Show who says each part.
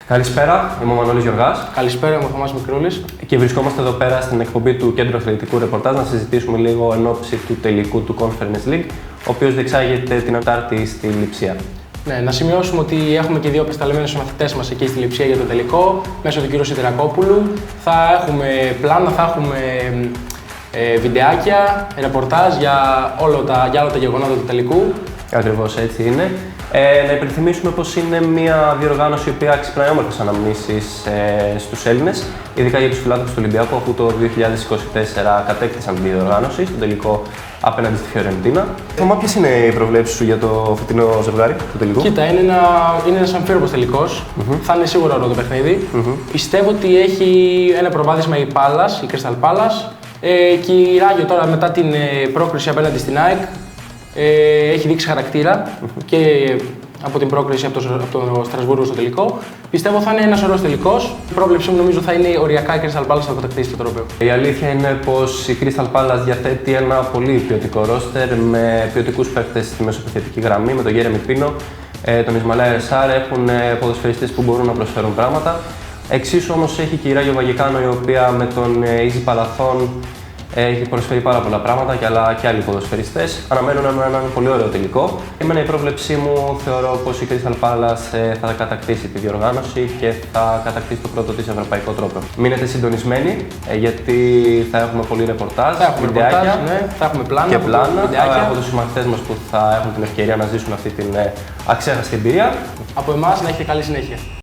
Speaker 1: Καλησπέρα, είμαι ο Μανώλης Γιωργάς.
Speaker 2: Καλησπέρα, είμαι ο Θωμάς Μικρούλης.
Speaker 1: Και βρισκόμαστε εδώ πέρα στην εκπομπή του Κέντρου Αθλητικού Ρεπορτάζ να συζητήσουμε λίγο εν ώψη του τελικού του Conference League, ο οποίος διεξάγεται την Τετάρτη στη Λειψία.
Speaker 2: Ναι, να σημειώσουμε ότι έχουμε και δύο προσταλμένους μαθητές μας εκεί στη Λειψία για το τελικό, μέσω του κ. Σιδερακόπουλου. Θα έχουμε πλάνα, θα έχουμε βιντεάκια, ρεπορτάζ για όλα τα γεγονότα του τελικού.
Speaker 1: Ακριβώς έτσι είναι. Να υπενθυμίσουμε πως είναι μια διοργάνωση η οποία ξυπνάει όμορφες αναμνήσεις στους Έλληνες, ειδικά για τους φιλάθλους του Ολυμπιακού, αφού το 2024 κατέκτησαν τη διοργάνωση στον τελικό απέναντι στη Φιωρεντίνα. Θωμά, ποιες είναι οι προβλέψεις σου για το φετινό ζευγάρι του τελικού?
Speaker 2: Κοίτα, είναι ένας αμφίροπος τελικός. Θα είναι σίγουρα ωραίο το παιχνίδι. Πιστεύω ότι έχει ένα προβάδισμα η Palace, η Crystal Palace. Και η Ράγιο τώρα μετά την πρόκριση απέναντι στην ΑΕΚ έχει δείξει χαρακτήρα και από την πρόκριση από το Στρασβούργο στο τελικό. Πιστεύω θα είναι ένας ωραίος τελικός. Η πρόβλεψή μου νομίζω θα είναι οριακά η Crystal Palace θα κατακτήσει το τρόπαιο.
Speaker 1: Η αλήθεια είναι πως η Crystal Palace διαθέτει ένα πολύ ποιοτικό ρόστερ με ποιοτικούς παίκτες στη μεσοπιθετική γραμμή, με τον Γέρεμι Πίνο, τον Ισμαήλ Ρεσάρ, έχουν ποδοσφαιριστές που μπορούν να προσφέρουν πράγματα. Εξίσου όμως έχει και η Ράγιο Βαγεκάνο, η οποία με τον Ίζη Παλαθών έχει προσφέρει πάρα πολλά πράγματα και άλλοι ποδοσφαιριστές. Αναμένουν ένα πολύ ωραίο τελικό. Εμένα η πρόβλεψή μου θεωρώ πως η Crystal Palace θα κατακτήσει τη διοργάνωση και θα κατακτήσει το πρώτο της ευρωπαϊκό τρόπο. Μείνετε συντονισμένοι γιατί θα έχουμε πολύ ρεπορτάζ, βιντεάκια,
Speaker 2: θα έχουμε πλάνα,
Speaker 1: και πλάνα από τους συμμαθητές μας που θα έχουν την ευκαιρία να ζήσουν αυτή την αξέχαστη εμπειρία.
Speaker 2: Από εμάς να έχετε καλή συνέχεια.